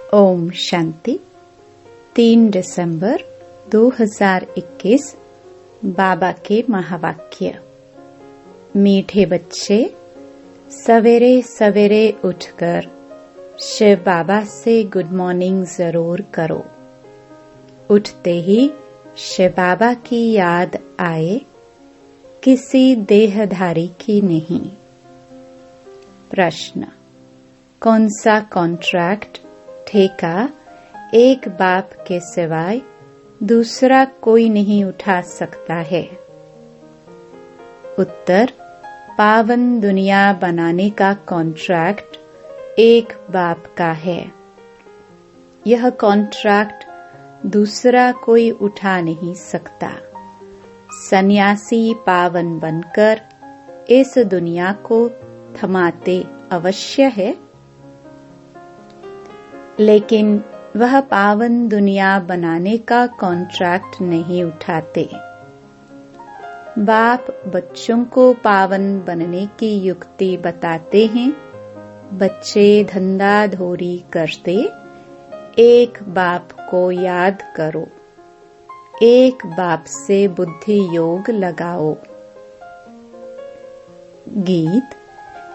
ओम शांति। 3 दिसंबर 2021 बाबा के महावाक्य। मीठे बच्चे, सवेरे सवेरे उठकर शिव बाबा से गुड मॉर्निंग जरूर करो। उठते ही शिव बाबा की याद आए, किसी देहधारी की नहीं। प्रश्न: कौन सा कॉन्ट्रैक्ट, ठेका एक बाप के सिवाय दूसरा कोई नहीं उठा सकता है? उत्तर: पावन दुनिया बनाने का कॉन्ट्रैक्ट एक बाप का है। यह कॉन्ट्रैक्ट दूसरा कोई उठा नहीं सकता। सन्यासी पावन बनकर इस दुनिया को थमाते अवश्य है, लेकिन वह पावन दुनिया बनाने का कॉन्ट्रैक्ट नहीं उठाते। बाप बच्चों को पावन बनने की युक्ति बताते हैं। बच्चे धंधा धोरी करते, एक बाप को याद करो, एक बाप से बुद्धि योग लगाओ। गीत: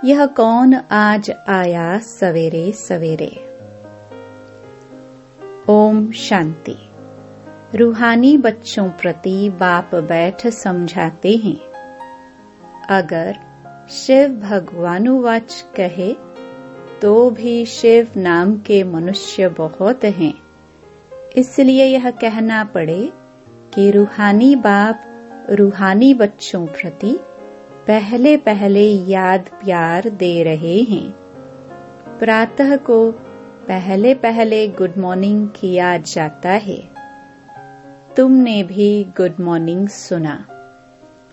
यह कौन आज आया सवेरे सवेरे। ओम शांति। रूहानी बच्चों प्रति बाप बैठ समझाते हैं। अगर शिव भगवानुवाच कहे तो भी शिव नाम के मनुष्य बहुत हैं, इसलिए यह कहना पड़े कि रूहानी बाप रूहानी बच्चों प्रति पहले पहले याद प्यार दे रहे हैं। प्रातः को पहले पहले गुड मॉर्निंग किया जाता है। तुमने भी गुड मॉर्निंग सुना।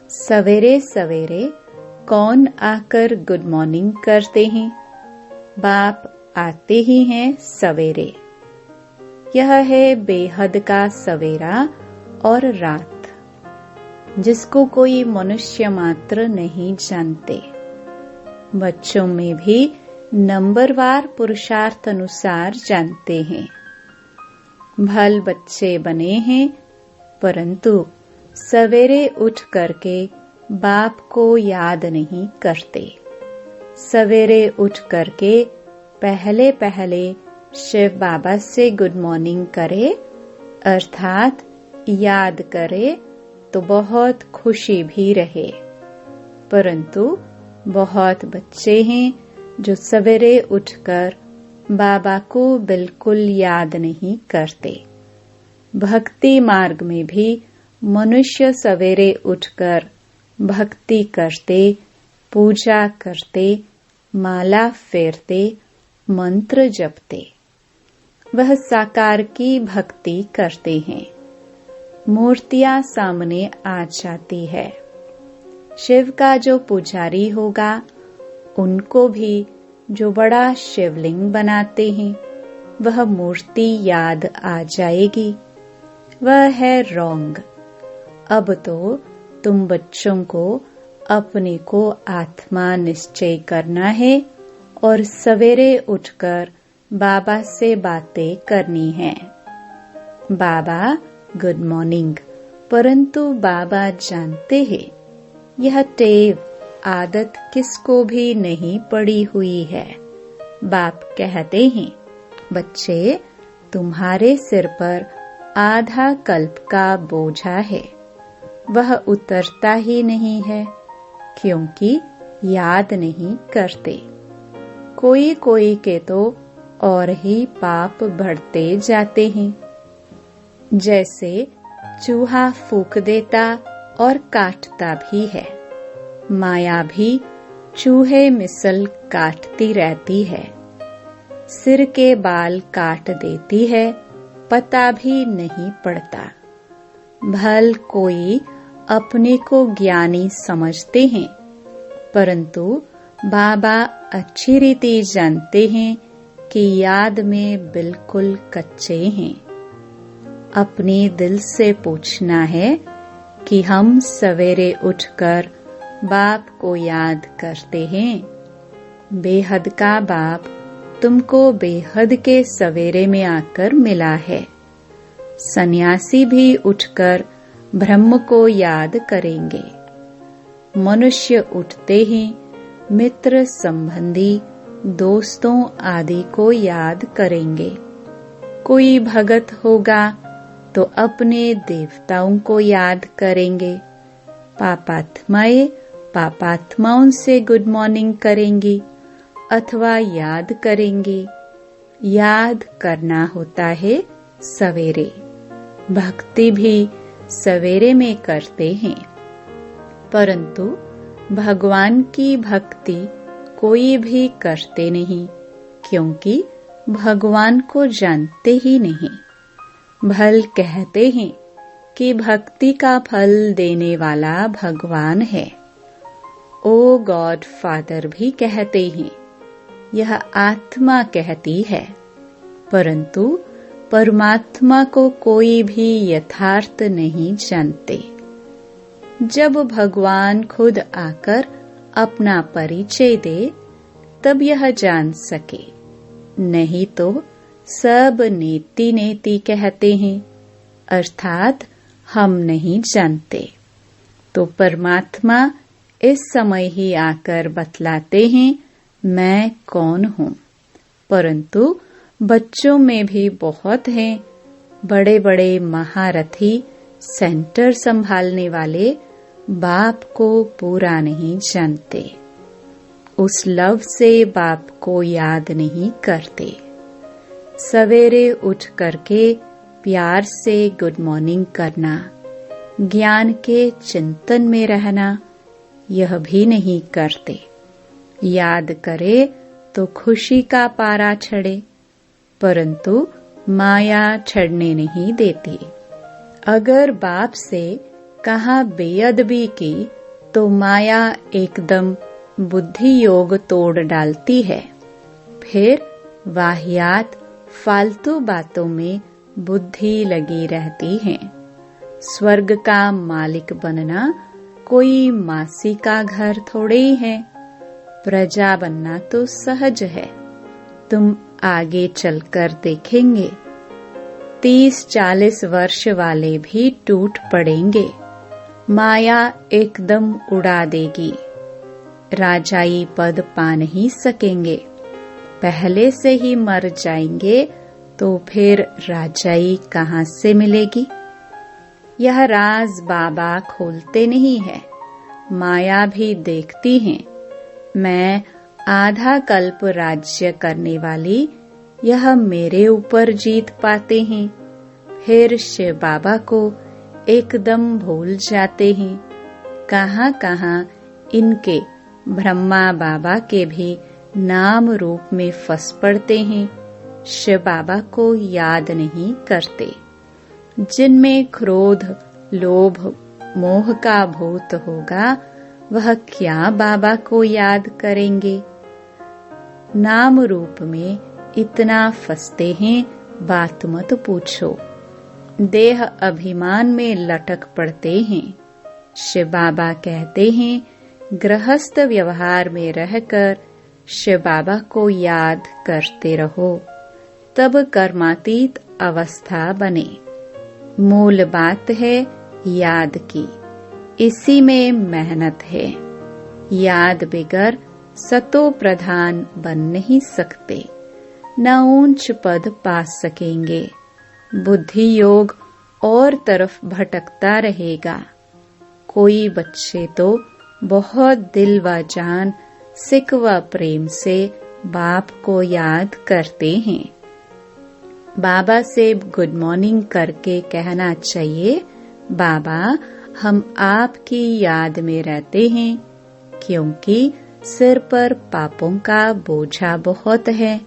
सवेरे सवेरे कौन आकर गुड मॉर्निंग करते हैं? बाप आते ही हैं सवेरे। यह है बेहद का सवेरा और रात, जिसको कोई मनुष्य मात्र नहीं जानते। बच्चों में भी नंबरवार पुरुषार्थ अनुसार जानते हैं। भल बच्चे बने हैं, परंतु सवेरे उठ करके बाप को याद नहीं करते। सवेरे उठ करके पहले पहले शिव बाबा से गुड मॉर्निंग करे, अर्थात याद करे तो बहुत खुशी भी रहे। परंतु बहुत बच्चे हैं जो सवेरे उठकर बाबा को बिल्कुल याद नहीं करते। भक्ति मार्ग में भी मनुष्य सवेरे उठकर भक्ति करते, पूजा करते, माला फेरते, मंत्र जपते, वह साकार की भक्ति करते हैं। मूर्तियां सामने आ जाती है। शिव का जो पुजारी होगा, उनको भी जो बड़ा शिवलिंग बनाते हैं, वह मूर्ति याद आ जाएगी। वह है रॉन्ग। अब तो तुम बच्चों को अपने को आत्मा निश्चय करना है और सवेरे उठकर बाबा से बातें करनी है। बाबा गुड मॉर्निंग, परंतु बाबा जानते हैं यह टेव आदत किसको भी नहीं पड़ी हुई है। बाप कहते हैं, बच्चे तुम्हारे सिर पर आधा कल्प का बोझा है, वह उतरता ही नहीं है, क्योंकि याद नहीं करते। कोई कोई के तो और ही पाप बढ़ते जाते हैं। जैसे चूहा फूंक देता और काटता भी है, माया भी चूहे मिसल काटती रहती है। सिर के बाल काट देती है, पता भी नहीं पड़ता। भल कोई अपने को ज्ञानी समझते हैं, परंतु बाबा अच्छी रीति जानते हैं कि याद में बिल्कुल कच्चे हैं। अपने दिल से पूछना है कि हम सवेरे उठकर बाप को याद करते हैं। बेहद का बाप तुमको बेहद के सवेरे में आकर मिला है। सन्यासी भी उठकर ब्रह्म को याद करेंगे। मनुष्य उठते ही मित्र, संबंधी, दोस्तों आदि को याद करेंगे। कोई भगत होगा तो अपने देवताओं को याद करेंगे। पापात्माएं पापात्माओं से गुड मॉर्निंग करेंगी अथवा याद करेंगे। याद करना होता है सवेरे। भक्ति भी सवेरे में करते हैं, परंतु भगवान की भक्ति कोई भी करते नहीं, क्योंकि भगवान को जानते ही नहीं। भल कहते हैं कि भक्ति का फल देने वाला भगवान है। ओ गॉड फादर भी कहते हैं, यह आत्मा कहती है, परंतु परमात्मा को कोई भी यथार्थ नहीं जानते। जब भगवान खुद आकर अपना परिचय दे तब यह जान सके, नहीं तो सब नेति नेति कहते हैं, अर्थात हम नहीं जानते। तो परमात्मा इस समय ही आकर बतलाते हैं मैं कौन हूँ। परंतु बच्चों में भी बहुत हैं, बड़े बड़े महारथी, सेंटर संभालने वाले बाप को पूरा नहीं जानते। उस लव से बाप को याद नहीं करते। सवेरे उठ करके प्यार से गुड मॉर्निंग करना, ज्ञान के चिंतन में रहना, यह भी नहीं करते। याद करे तो खुशी का पारा चढ़े, परंतु माया चढ़ने नहीं देती। अगर बाप से कहा बेअदबी की तो माया एकदम बुद्धि योग तोड़ डालती है। फिर वाहियात फालतू बातों में बुद्धि लगी रहती है। स्वर्ग का मालिक बनना कोई मासी का घर थोड़े ही है। प्रजा बनना तो सहज है। तुम आगे चलकर देखेंगे 30-40 वर्ष वाले भी टूट पड़ेंगे। माया एकदम उड़ा देगी। राजाई पद पा नहीं सकेंगे। पहले से ही मर जाएंगे तो फिर राजाई कहाँ से मिलेगी? यह राज बाबा खोलते नहीं है, माया भी देखती है। मैं आधा कल्प राज्य करने वाली, यह मेरे ऊपर जीत पाते हैं। फिर शिव बाबा को एकदम भूल जाते हैं। कहाँ कहाँ इनके ब्रह्मा बाबा के भी नाम रूप में फंस पड़ते हैं। शिव बाबा को याद नहीं करते। जिनमें क्रोध, लोभ, मोह का भूत होगा, वह क्या बाबा को याद करेंगे? नाम रूप में इतना फंसते हैं, बात मत पूछो। देह अभिमान में लटक पड़ते हैं। शिव बाबा कहते हैं, गृहस्थ व्यवहार में रहकर शिव बाबा को याद करते रहो, तब कर्मातीत अवस्था बने। मूल बात है याद की, इसी में मेहनत है। याद बिगर सतो प्रधान बन नहीं सकते, न ऊंच पद पा सकेंगे। बुद्धि योग और तरफ भटकता रहेगा। कोई बच्चे तो बहुत दिल व जान, सिक व प्रेम से बाप को याद करते हैं। बाबा से गुड मॉर्निंग करके कहना चाहिए, बाबा हम आपकी याद में रहते हैं, क्योंकि सिर पर पापों का बोझा बहुत है।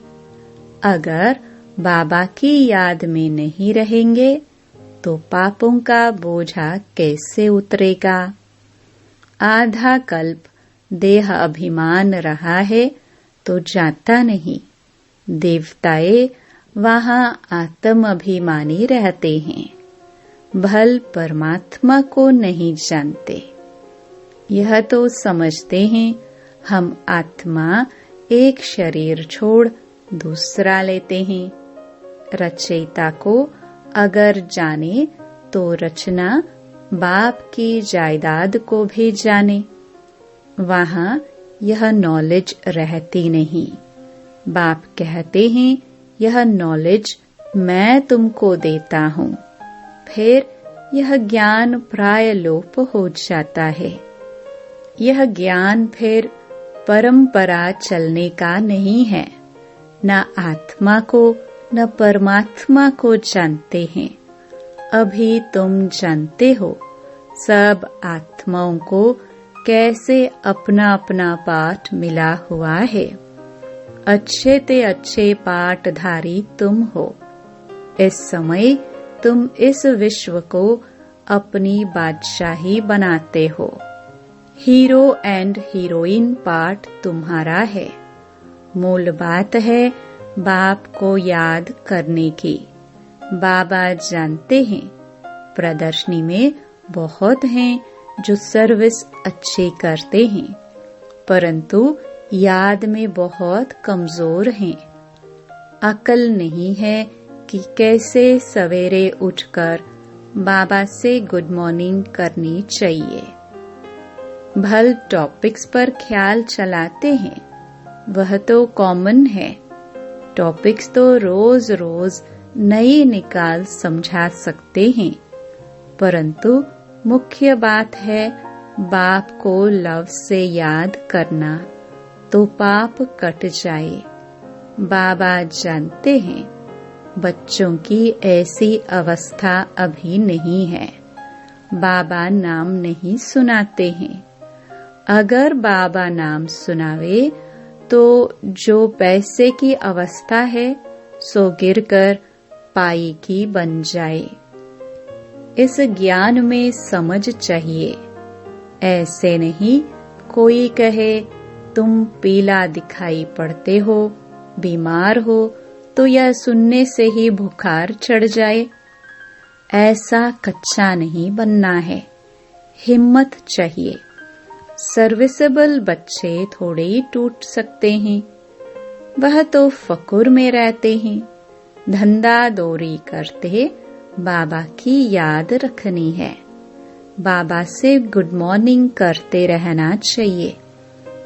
अगर बाबा की याद में नहीं रहेंगे तो पापों का बोझा कैसे उतरेगा? आधा कल्प देह अभिमान रहा है तो जाता नहीं। देवताएं वहां आत्म अभिमानी रहते हैं, भल परमात्मा को नहीं जानते। यह तो समझते हैं हम आत्मा एक शरीर छोड़ दूसरा लेते हैं। रचयिता को अगर जाने तो रचना बाप की जायदाद को भी जाने। वहाँ यह नॉलेज रहती नहीं। बाप कहते हैं यह नॉलेज मैं तुमको देता हूँ। फिर यह ज्ञान प्राय लोप हो जाता है। यह ज्ञान फिर परंपरा चलने का नहीं है। न आत्मा को न परमात्मा को जानते हैं। अभी तुम जानते हो सब आत्माओं को कैसे अपना अपना पाठ मिला हुआ है। अच्छे ते अच्छे पाठधारी तुम हो। इस समय तुम इस विश्व को अपनी बादशाही बनाते हो। हीरो एंड हीरोइन पार्ट तुम्हारा है। मूल बात है बाप को याद करने की। बाबा जानते हैं प्रदर्शनी में बहुत हैं जो सर्विस अच्छी करते हैं, परंतु याद में बहुत कमजोर हैं। अकल नहीं है कि कैसे सवेरे उठकर बाबा से गुड मॉर्निंग करनी चाहिए। भल टॉपिक्स पर ख्याल चलाते हैं, वह तो कॉमन है। टॉपिक्स तो रोज रोज नए निकाल समझा सकते हैं, परंतु मुख्य बात है बाप को लव से याद करना, तो पाप कट जाए। बाबा जानते हैं बच्चों की ऐसी अवस्था अभी नहीं है। बाबा नाम नहीं सुनाते हैं। अगर बाबा नाम सुनावे तो जो पैसे की अवस्था है सो गिरकर पाई की बन जाए। इस ज्ञान में समझ चाहिए। ऐसे नहीं कोई कहे तुम पीला दिखाई पड़ते हो, बीमार हो, तो यह सुनने से ही बुखार चढ़ जाए। ऐसा कच्चा नहीं बनना है। हिम्मत चाहिए। सर्विसेबल बच्चे थोड़े ही टूट सकते हैं। वह तो फकुर में रहते हैं। धंधा दौरी करते बाबा की याद रखनी है। बाबा से गुड मॉर्निंग करते रहना चाहिए।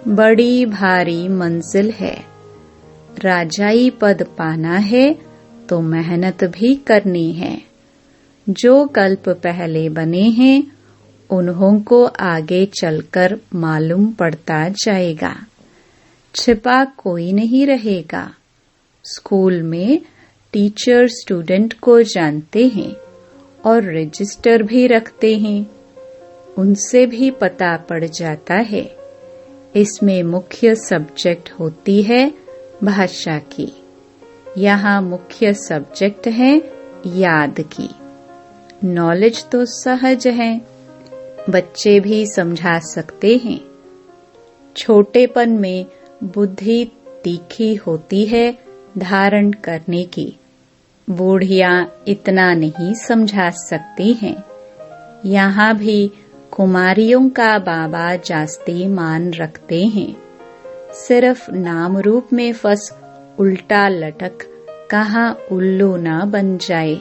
बड़ी भारी मंजिल है। राजाई पद पाना है तो मेहनत भी करनी है। जो कल्प पहले बने हैं उन्हों को आगे चलकर मालूम पड़ता जाएगा। छिपा कोई नहीं रहेगा। स्कूल में टीचर स्टूडेंट को जानते हैं और रजिस्टर भी रखते हैं। उनसे भी पता पड़ जाता है। इसमें मुख्य सब्जेक्ट होती है भाषा की। यहाँ मुख्य सब्जेक्ट है याद की। नॉलेज तो सहज है, बच्चे भी समझा सकते हैं। छोटेपन में बुद्धि तीखी होती है धारण करने की। बूढ़ियां इतना नहीं समझा सकती हैं। यहाँ भी कुमारियों का बाबा जास्ती मान रखते हैं। सिर्फ नाम रूप में फंस उल्टा लटक कहाँ उल्लू न बन जाए।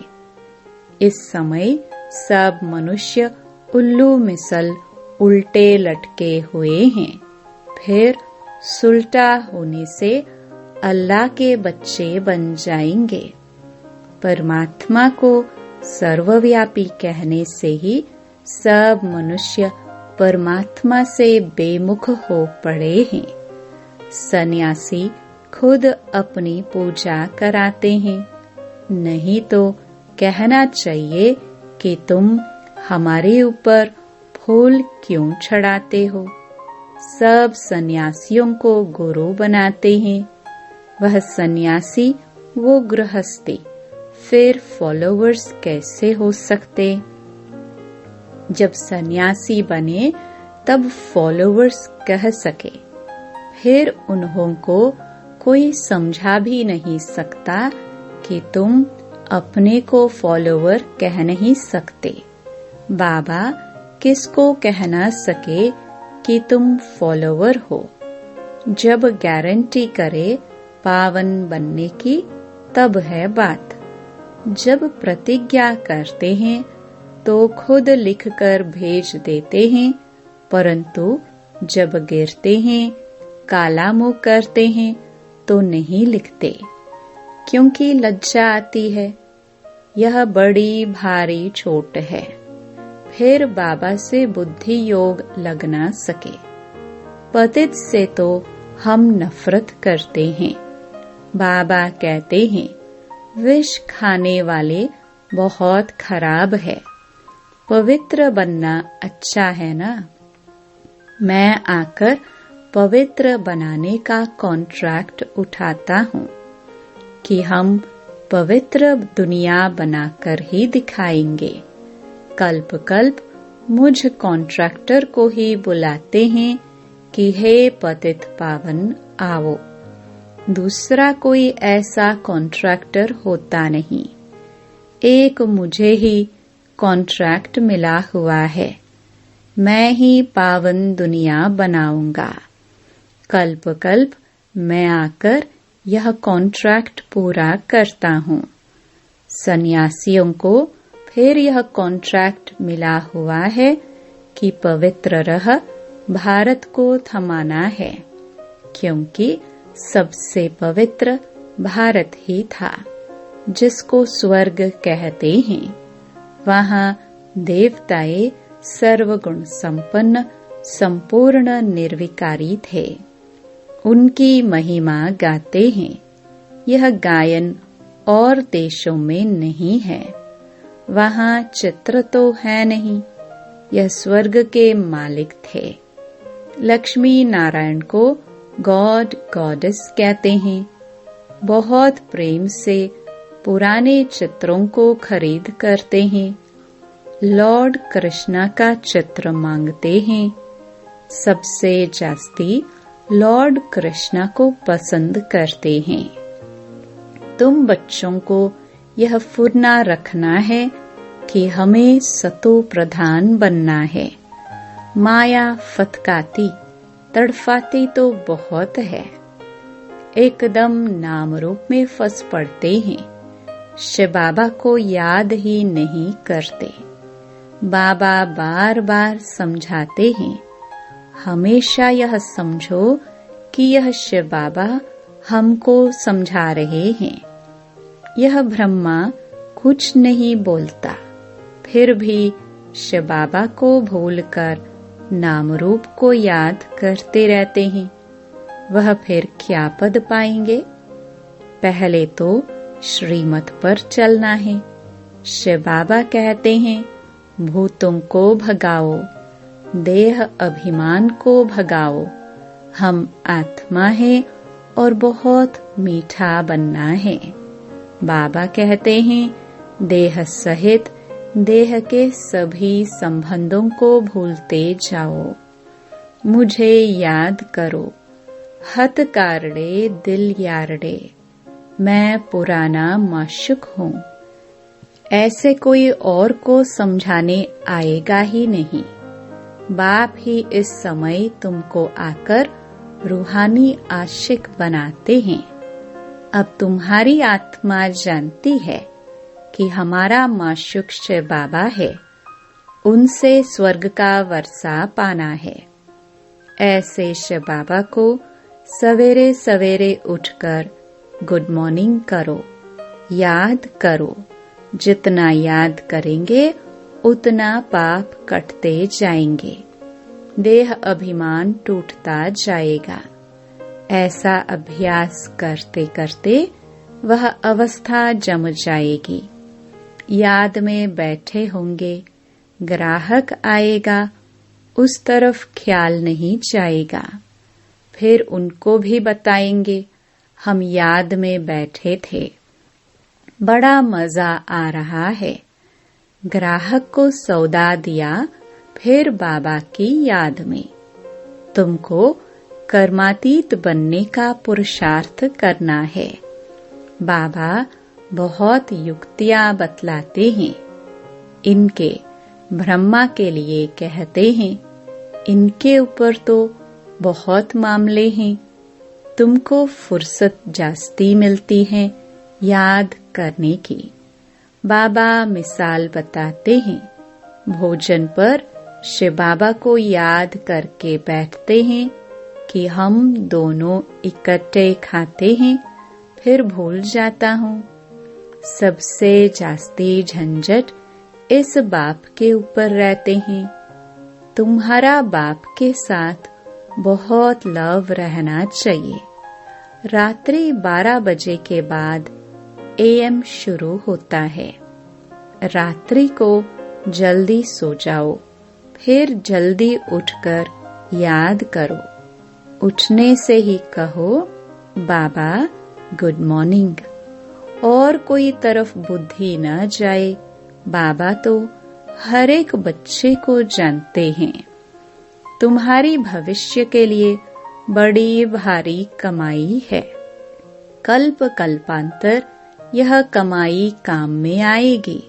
इस समय सब मनुष्य उल्लू मिसल उल्टे लटके हुए हैं। फिर सुलटा होने से अल्लाह के बच्चे बन जाएंगे। परमात्मा को सर्वव्यापी कहने से ही सब मनुष्य परमात्मा से बेमुख हो पड़े हैं। सन्यासी खुद अपनी पूजा कराते हैं। नहीं तो कहना चाहिए कि तुम हमारे ऊपर फूल क्यों चढ़ाते हो। सब सन्यासियों को गुरु बनाते हैं। वह सन्यासी वो गृहस्थी, फिर फॉलोवर्स कैसे हो सकते। जब सन्यासी बने तब फॉलोवर्स कह सके। फिर उन्हों को कोई समझा भी नहीं सकता कि तुम अपने को फॉलोवर कह नहीं सकते। बाबा किसको कहना सके कि तुम फॉलोवर हो। जब गारंटी करे पावन बनने की तब है बात जब प्रतिज्ञा करते हैं तो खुद लिखकर भेज देते हैं, परंतु जब गिरते हैं, काला मुंह करते हैं तो नहीं लिखते, क्योंकि लज्जा आती है। यह बड़ी भारी चोट है, फिर बाबा से बुद्धि योग लग ना सके। पतित से तो हम नफरत करते हैं। बाबा कहते हैं विष खाने वाले बहुत खराब है, पवित्र बनना अच्छा है ना। मैं आकर पवित्र बनाने का कॉन्ट्रैक्ट उठाता हूँ कि हम पवित्र दुनिया बनाकर ही दिखाएंगे। कल्प कल्प मुझ कॉन्ट्रैक्टर को ही बुलाते हैं कि हे पतित पावन आओ। दूसरा कोई ऐसा कॉन्ट्रैक्टर होता नहीं, एक मुझे ही कॉन्ट्रैक्ट मिला हुआ है। मैं ही पावन दुनिया बनाऊंगा। कल्प कल्प मैं आकर यह कॉन्ट्रैक्ट पूरा करता हूँ। सन्यासियों को फिर यह कॉन्ट्रैक्ट मिला हुआ है कि पवित्र रह भारत को थमाना है, क्योंकि सबसे पवित्र भारत ही था, जिसको स्वर्ग कहते हैं। वहाँ देवताएं सर्वगुण संपन्न संपूर्ण निर्विकारी थे। उनकी महिमा गाते हैं। यह गायन और देशों में नहीं है। वहाँ चित्र तो है नहीं। यह स्वर्ग के मालिक थे। लक्ष्मी नारायण को गॉड गॉडेस कहते हैं। बहुत प्रेम से पुराने चित्रों को खरीद करते हैं। लॉर्ड कृष्णा का चित्र मांगते हैं। सबसे जास्ती लॉर्ड कृष्णा को पसंद करते हैं। तुम बच्चों को यह फुरना रखना है कि हमें सतो प्रधान बनना है। माया फतकाती तड़फाती तो बहुत है। एकदम नाम रूप में फंस पड़ते हैं। शिव बाबा को याद ही नहीं करते। बाबा बार बार समझाते हैं, हमेशा यह समझो कि यह शिव बाबा हमको समझा रहे हैं। यह ब्रह्मा कुछ नहीं बोलता, फिर भी शिव बाबा को भूलकर नाम रूप को याद करते रहते हैं। वह फिर क्या पद पाएंगे? पहले तो श्रीमत पर चलना है। शिव बाबा कहते हैं, भूतों को भगाओ, देह अभिमान को भगाओ। हम आत्मा है और बहुत मीठा बनना है। बाबा कहते हैं, देह सहित देह के सभी संबंधों को भूलते जाओ। मुझे याद करो, हत कारड़े दिल यारड़े। मैं पुराना माशुक हूँ। ऐसे कोई और को समझाने आएगा ही नहीं। बाप ही इस समय तुमको आकर रूहानी आशिक बनाते हैं। अब तुम्हारी आत्मा जानती है कि हमारा माशुक शिव बाबा है। उनसे स्वर्ग का वर्षा पाना है। ऐसे शिव बाबा को सवेरे सवेरे उठकर गुड मॉर्निंग करो, याद करो। जितना याद करेंगे उतना पाप कटते जाएंगे, देह अभिमान टूटता जाएगा। ऐसा अभ्यास करते करते वह अवस्था जम जाएगी। याद में बैठे होंगे, ग्राहक आएगा, उस तरफ ख्याल नहीं जाएगा। फिर उनको भी बताएंगे, हम याद में बैठे थे, बड़ा मजा आ रहा है। ग्राहक को सौदा दिया, फिर बाबा की याद में। तुमको कर्मातीत बनने का पुरुषार्थ करना है। बाबा बहुत युक्तियां बतलाते हैं। इनके ब्रह्मा के लिए कहते हैं, इनके ऊपर तो बहुत मामले हैं। तुमको फुर्सत जास्ती मिलती है याद करने की। बाबा मिसाल बताते हैं, भोजन पर शिव बाबा को याद करके बैठते हैं कि हम दोनों इकट्ठे खाते हैं, फिर भूल जाता हूँ। सबसे जास्ती झंझट इस बाप के ऊपर रहते हैं। तुम्हारा बाप के साथ बहुत लव रहना चाहिए। रात्रि 12 बजे के बाद AM शुरू होता है। रात्रि को जल्दी सो जाओ, फिर जल्दी उठकर याद करो। उठने से ही कहो बाबा गुड मॉर्निंग, और कोई तरफ बुद्धि न जाए। बाबा तो हर एक बच्चे को जानते हैं। तुम्हारी भविष्य के लिए बड़ी भारी कमाई है। कल्प कल्पांतर यह कमाई काम में आएगी।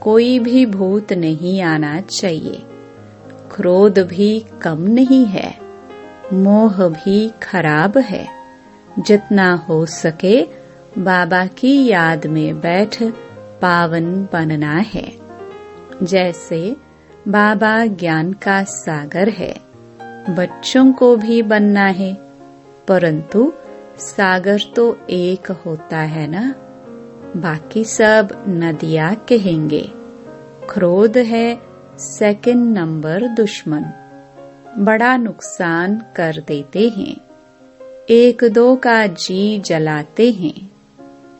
कोई भी भूत नहीं आना चाहिए। क्रोध भी कम नहीं है, मोह भी खराब है। जितना हो सके बाबा की याद में बैठ पावन बनना है। जैसे बाबा ज्ञान का सागर है, बच्चों को भी बनना है, परंतु सागर तो एक होता है ना, बाकी सब नदियाँ कहेंगे। क्रोध है सेकंड नंबर दुश्मन, बड़ा नुकसान कर देते हैं। एक दो का जी जलाते हैं।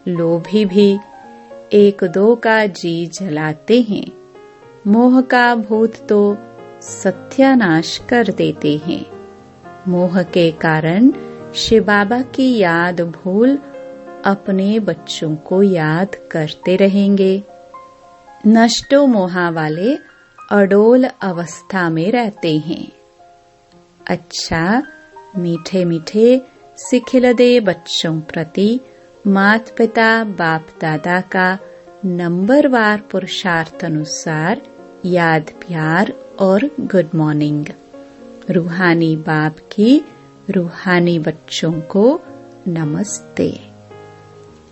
लोभी भी एक दो का जी जलाते हैं। मोह का भूत तो सत्यानाश कर देते हैं। मोह के कारण शिव बाबा की याद भूल अपने बच्चों को याद करते रहेंगे। नष्टो मोहा वाले अडोल अवस्था में रहते हैं। अच्छा, मीठे मीठे सिखिलदे बच्चों प्रति माता पिता बाप दादा का नंबरवार पुरुषार्थ अनुसार याद प्यार और गुड मॉर्निंग। रूहानी बाप की रूहानी बच्चों को नमस्ते।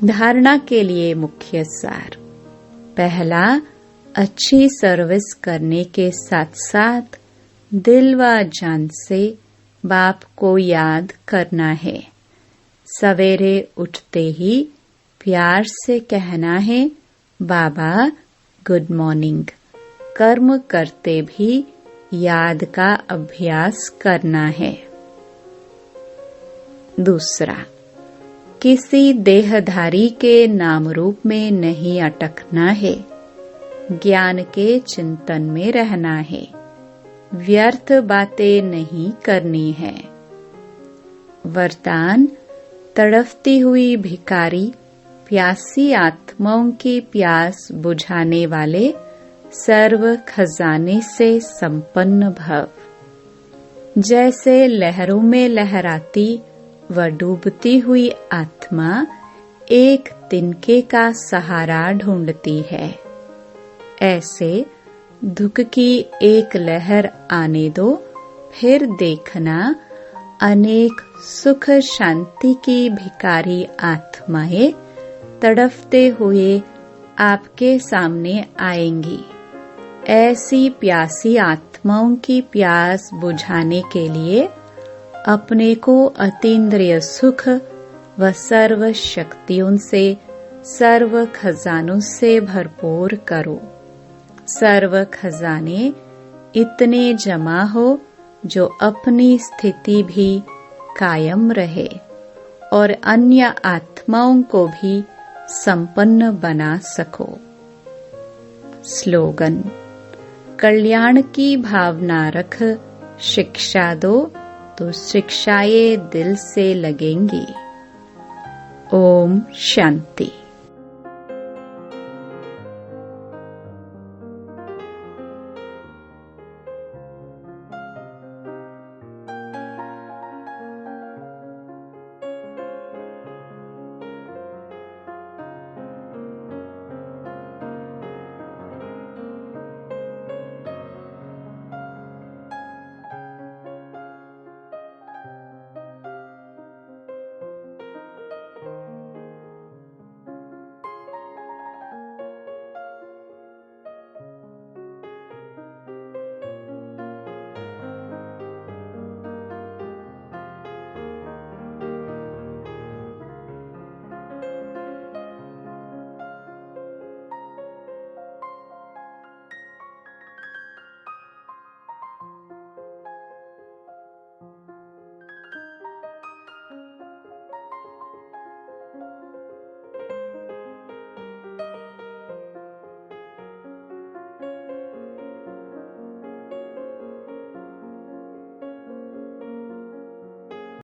धारणा के लिए मुख्य सार। पहला, अच्छी सर्विस करने के साथ साथ दिल व जान से बाप को याद करना है। सवेरे उठते ही प्यार से कहना है बाबा गुड मॉर्निंग। कर्म करते भी याद का अभ्यास करना है। दूसरा, किसी देहधारी के नाम रूप में नहीं अटकना है। ज्ञान के चिंतन में रहना है। व्यर्थ बातें नहीं करनी है। वरदान, तड़फती हुई भिखारी प्यासी आत्माओं की प्यास बुझाने वाले सर्व खजाने से संपन्न भव। जैसे लहरों में लहराती व डूबती हुई आत्मा एक तिनके का सहारा ढूंढती है, ऐसे दुख की एक लहर आने दो, फिर देखना अनेक सुख शांति की भिखारी आत्माएं तड़फते हुए आपके सामने आएंगी। ऐसी प्यासी आत्माओं की प्यास बुझाने के लिए अपने को अतीन्द्रिय सुख व सर्व शक्तियों से सर्व खजानों से भरपूर करो। सर्व खजाने इतने जमा हो जो अपनी स्थिति भी कायम रहे और अन्य आत्माओं को भी संपन्न बना सको। स्लोगन, कल्याण की भावना रख शिक्षा दो तो शिक्षाएं दिल से लगेंगी। ओम शांति।